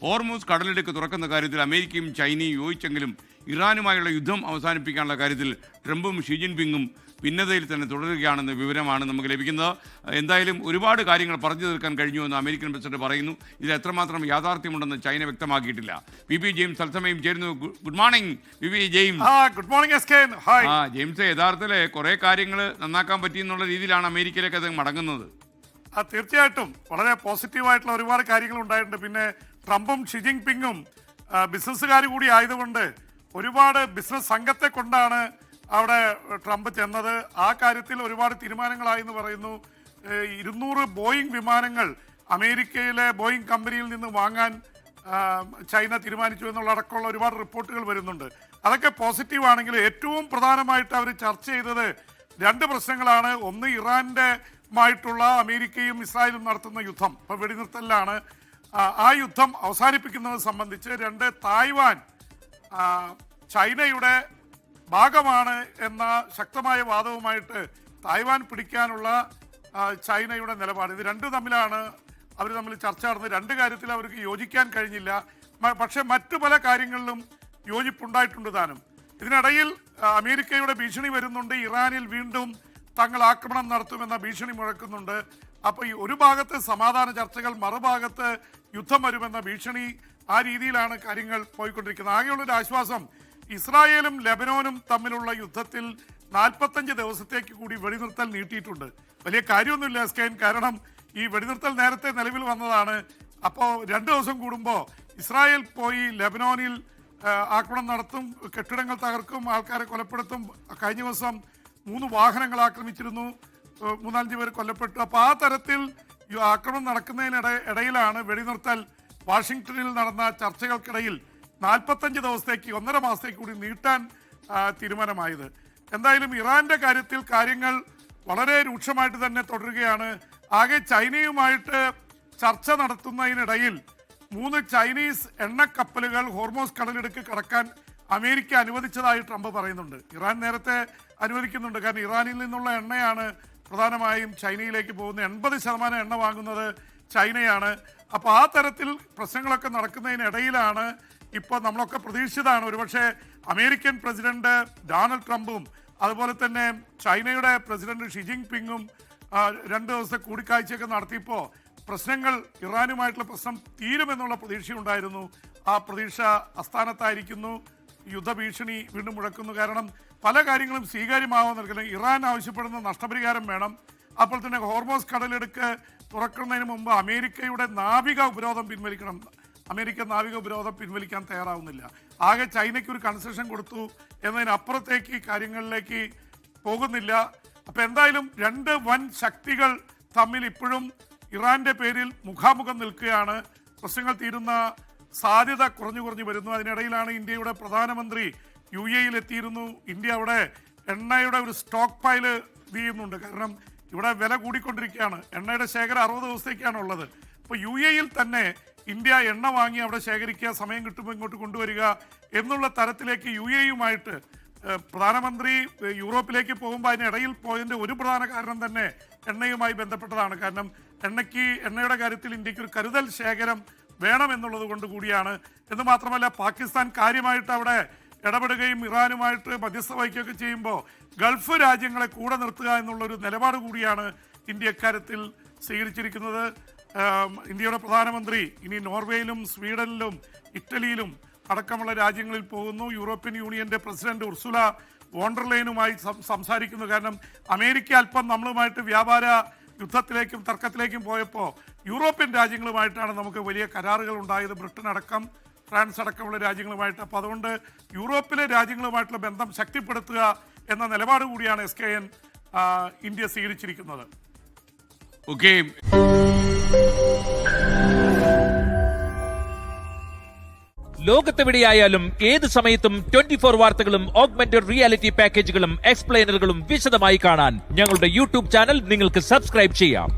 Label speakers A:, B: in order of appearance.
A: Hormuz കടലിടുക്ക് തുറക്കുന്ന കാര്യത്തിൽ അമേരിക്കയും ചൈനയും യോജിച്ചെങ്കിലും ഇറാനുമായുള്ള യുദ്ധം അവസാനിപ്പിക്കാനുള്ള കാര്യത്തിൽ ട്രംപും ഷി ജിൻപിങ്ങും ഭിന്നതയിൽ തന്നെ തുടരുകയാണെന്ന വിവരമാണ് നമുക്ക് ലഭിക്കുന്നത്. എന്തായാലും ഒരുപാട് കാര്യങ്ങൾ പറഞ്ഞു തീർക്കാൻ കഴിഞ്ഞുവെന്ന് അമേരിക്കൻ പ്രസിഡന്റ് പറയുന്നു. ഇതിൽ എത്രമാത്രം യാഥാർത്ഥ്യമുണ്ടെന്ന് ചൈന വ്യക്തമാക്കിയിട്ടില്ല. പി ജെയിംസ് തത്സമയം ചേരുന്നു. Good morning P James.
B: Good morning
A: James, യഥാർത്ഥത്തിൽ കുറെ കാര്യങ്ങൾ നന്നാക്കാൻ പറ്റിയെന്നുള്ള രീതിയിലാണ് അമേരിക്കയിലേക്ക് അത് മടങ്ങുന്നത്.
B: തീർച്ചയായിട്ടും വളരെ പോസിറ്റീവായിട്ടുള്ള ഒരുപാട് കാര്യങ്ങൾ ഉണ്ടായിട്ടുണ്ട്. പിന്നെ ട്രംപും ഷി ജിൻപിങ്ങും ബിസിനസ്സുകാർ കൂടി ആയതുകൊണ്ട് ഒരുപാട് ബിസിനസ് സംഘത്തെ കൊണ്ടാണ് അവിടെ ട്രംപ് ചെന്നത്. ആ കാര്യത്തിൽ ഒരുപാട് തീരുമാനങ്ങളായി എന്ന് പറയുന്നു. 200 ബോയിങ് വിമാനങ്ങൾ അമേരിക്കയിലെ ബോയിങ് കമ്പനിയിൽ നിന്ന് വാങ്ങാൻ ചൈന തീരുമാനിച്ചു എന്നുള്ള അടക്കമുള്ള ഒരുപാട് റിപ്പോർട്ടുകൾ വരുന്നുണ്ട്. അതൊക്കെ പോസിറ്റീവ് ആണെങ്കിൽ ഏറ്റവും പ്രധാനമായിട്ട് അവർ ചർച്ച ചെയ്തത് 2 പ്രശ്നങ്ങളാണ്. ഒന്ന്, ഇറാന്റെ മായിട്ടുള്ള അമേരിക്കയും ഇസ്രായേലും നടത്തുന്ന യുദ്ധം, ഇപ്പോൾ വെടിനിർത്തലിലാണ്. ആ യുദ്ധം അവസാനിപ്പിക്കുന്നത് സംബന്ധിച്ച്. 2, തായ്വാൻ ചൈനയുടെ ഭാഗമാണ് എന്ന ശക്തമായ വാദവുമായിട്ട് തായ്വാൻ പിടിക്കാനുള്ള ചൈനയുടെ നിലപാട്. ഇത് രണ്ടും തമ്മിലാണ് അവർ തമ്മിൽ ചർച്ച നടന്നത്. 2 കാര്യത്തിൽ അവർക്ക് യോജിക്കാൻ കഴിഞ്ഞില്ല. പക്ഷെ മറ്റു പല കാര്യങ്ങളിലും യോജിപ്പുണ്ടായിട്ടുണ്ട് താനും. ഇതിനിടയിൽ അമേരിക്കയുടെ ഭീഷണി വരുന്നുണ്ട്. ഇറാനിൽ വീണ്ടും തങ്ങൾ ആക്രമണം നടത്തുമെന്ന ഭീഷണി മുഴക്കുന്നുണ്ട്. അപ്പോൾ ഈ ഒരു ഭാഗത്ത് സമാധാന ചർച്ചകൾ, മറുഭാഗത്ത് യുദ്ധം വരുമെന്ന ഭീഷണി, ആ രീതിയിലാണ് കാര്യങ്ങൾ പോയിക്കൊണ്ടിരിക്കുന്നത്. ആകെയുള്ളൊരു ആശ്വാസം, ഇസ്രായേലും ലെബനോനും തമ്മിലുള്ള യുദ്ധത്തിൽ 45 ദിവസത്തേക്ക് കൂടി വെടിനിർത്തൽ നീട്ടിയിട്ടുണ്ട്. വലിയ കാര്യമൊന്നുമില്ല എസ്കെൻ, കാരണം ഈ വെടിനിർത്തൽ നേരത്തെ നിലവിൽ വന്നതാണ്. അപ്പോൾ 2 ദിവസം കൂടുമ്പോൾ ഇസ്രായേൽ പോയി ലെബനോനിൽ ആക്രമണം നടത്തും, കെട്ടിടങ്ങൾ തകർക്കും, ആൾക്കാരെ കൊലപ്പെടുത്തും. കഴിഞ്ഞ ദിവസം 3 വാഹനങ്ങൾ ആക്രമിച്ചിരുന്നു, 3-5 പേർ കൊല്ലപ്പെട്ടു. അപ്പോൾ ആ തരത്തിൽ ആക്രമണം നടക്കുന്നതിനിടയിലാണ് വെടിനിർത്തൽ വാഷിങ്ടണിൽ നടന്ന ചർച്ചകൾക്കിടയിൽ 45 ദിവസത്തേക്ക്, 1.5 മാസത്തേക്ക് കൂടി നീട്ടാൻ തീരുമാനമായത്. എന്തായാലും ഇറാന്റെ കാര്യത്തിൽ കാര്യങ്ങൾ വളരെ രൂക്ഷമായിട്ട് തന്നെ തുടരുകയാണ്. ആകെ ചൈനയുമായിട്ട് ചർച്ച നടത്തുന്നതിനിടയിൽ 3 ചൈനീസ് എണ്ണക്കപ്പലുകൾ ഹോർമോസ് കടലിടുക്ക് കടക്കാൻ അമേരിക്ക അനുവദിച്ചതായി ട്രംപ് പറയുന്നുണ്ട്. ഇറാൻ നേരത്തെ അനുവദിക്കുന്നുണ്ട്, കാരണം ഇറാനിൽ നിന്നുള്ള എണ്ണയാണ് പ്രധാനമായും ചൈനയിലേക്ക് പോകുന്നത്. 80% എണ്ണ വാങ്ങുന്നത് ചൈനയാണ്. അപ്പോൾ ആ തരത്തിൽ പ്രശ്നങ്ങളൊക്കെ നടക്കുന്നതിനിടയിലാണ് ഇപ്പോൾ നമ്മളൊക്കെ പ്രതീക്ഷിച്ചതാണ് ഒരുപക്ഷെ അമേരിക്കൻ പ്രസിഡന്റ് ഡൊണാൾഡ് ട്രംപും അതുപോലെ തന്നെ ചൈനയുടെ പ്രസിഡന്റ് ഷി ജിൻപിങ്ങും 2 ദിവസത്തെ കൂടിക്കാഴ്ചയൊക്കെ നടത്തിയപ്പോൾ പ്രശ്നങ്ങൾ, ഇറാനുമായിട്ടുള്ള പ്രശ്നം തീരുമെന്നുള്ള പ്രതീക്ഷയുണ്ടായിരുന്നു. ആ പ്രതീക്ഷ അസ്ഥാനത്തായിരിക്കുന്നു. യുദ്ധഭീഷണി വീണ്ടും മുഴക്കുന്നു. കാരണം പല കാര്യങ്ങളും സ്വീകാര്യമാവാൻ നിൽക്കുന്നത്. ഇറാൻ ആവശ്യപ്പെടുന്ന നഷ്ടപരിഹാരം വേണം. അപ്പോൾ തന്നെ ഹോർമോസ് കടലിടുക്ക് തുറക്കുന്നതിന് മുമ്പ് അമേരിക്കയുടെ നാവിക ഉപരോധം പിൻവലിക്കണം. അമേരിക്ക നാവിക ഉപരോധം പിൻവലിക്കാൻ തയ്യാറാവുന്നില്ല. ആകെ ചൈനയ്ക്ക് ഒരു കൺസെഷൻ കൊടുത്തു എന്നതിനപ്പുറത്തേക്ക് കാര്യങ്ങളിലേക്ക് പോകുന്നില്ല. അപ്പം എന്തായാലും 2 വൻ ശക്തികൾ തമ്മിൽ ഇപ്പോഴും ഇറാന്റെ പേരിൽ മുഖാമുഖം നിൽക്കുകയാണ്. പ്രശ്നങ്ങൾ തീരുന്ന സാധ്യത കുറഞ്ഞു വരുന്നു. അതിനിടയിലാണ് ഇന്ത്യയുടെ പ്രധാനമന്ത്രി UAE എത്തിയിരുന്നു. ഇന്ത്യ അവിടെ എണ്ണയുടെ ഒരു സ്റ്റോക്ക് പൈല് ചെയ്യുന്നുണ്ട്. കാരണം ഇവിടെ വില കൂടിക്കൊണ്ടിരിക്കുകയാണ്. എണ്ണയുടെ ശേഖരം 60 ദിവസത്തേക്കാണ് ഉള്ളത്. അപ്പോൾ UAE തന്നെ ഇന്ത്യ എണ്ണ വാങ്ങി അവിടെ ശേഖരിക്കുക, സമയം കിട്ടുമ്പോൾ ഇങ്ങോട്ട് കൊണ്ടുവരിക എന്നുള്ള തരത്തിലേക്ക് UAE-യുമായിട്ട് പ്രധാനമന്ത്രി യൂറോപ്പിലേക്ക് പോകുമ്പോൾ അതിനിടയിൽ പോയതിൻ്റെ ഒരു പ്രധാന കാരണം തന്നെ എണ്ണയുമായി ബന്ധപ്പെട്ടതാണ്. കാരണം എണ്ണയുടെ കാര്യത്തിൽ ഇന്ത്യക്ക് ഒരു കരുതൽ ശേഖരം വേണമെന്നുള്ളത് കൊണ്ട് കൂടിയാണ്. എന്ന് മാത്രമല്ല, പാകിസ്ഥാൻ കാര്യമായിട്ട് അവിടെ ഇടപെടുകയും ഇറാനുമായിട്ട് മധ്യസ്ഥ വഹിക്കുകയൊക്കെ ചെയ്യുമ്പോൾ ഗൾഫ് രാജ്യങ്ങളെ കൂടെ നിർത്തുക എന്നുള്ളൊരു നിലപാട് കൂടിയാണ് ഇന്ത്യ ഇക്കാര്യത്തിൽ സ്വീകരിച്ചിരിക്കുന്നത്. ഇന്ത്യയുടെ പ്രധാനമന്ത്രി ഇനി നോർവേയിലും സ്വീഡനിലും ഇറ്റലിയിലും അടക്കമുള്ള രാജ്യങ്ങളിൽ പോകുന്നു. യൂറോപ്യൻ യൂണിയന്റെ പ്രസിഡന്റ് ഉർസുല വോണ്ടർലൈനുമായി സംസാരിക്കുന്നു. കാരണം അമേരിക്ക അല്പം നമ്മളുമായിട്ട് വ്യാപാര യുദ്ധത്തിലേക്കും തർക്കത്തിലേക്കും പോയപ്പോൾ യൂറോപ്യൻ രാജ്യങ്ങളുമായിട്ടാണ് നമുക്ക് വലിയ കരാറുകൾ ഉണ്ടായത്, ബ്രിട്ടൻ അടക്കം ഫ്രാൻസ് അടക്കമുള്ള രാജ്യങ്ങളുമായിട്ട്. അപ്പോൾ അതുകൊണ്ട് യൂറോപ്പിലെ രാജ്യങ്ങളുമായിട്ടുള്ള ബന്ധം ശക്തിപ്പെടുത്തുക എന്ന നിലപാട് കൂടിയാണ് SKN ഇന്ത്യ സ്വീകരിച്ചിരിക്കുന്നത്.
A: ഓക്കെ,
C: ലോകത്തെവിടെയായാലും ഏത് സമയത്തും 24 വാർത്തകളും ഓഗ്മെന്റഡ് റിയാലിറ്റി പാക്കേജുകളും എക്സ്പ്ലെയിനറുകളും വിശദമായി കാണാൻ ഞങ്ങളുടെ യൂട്യൂബ് ചാനൽ നിങ്ങൾക്ക് സബ്സ്ക്രൈബ് ചെയ്യാം.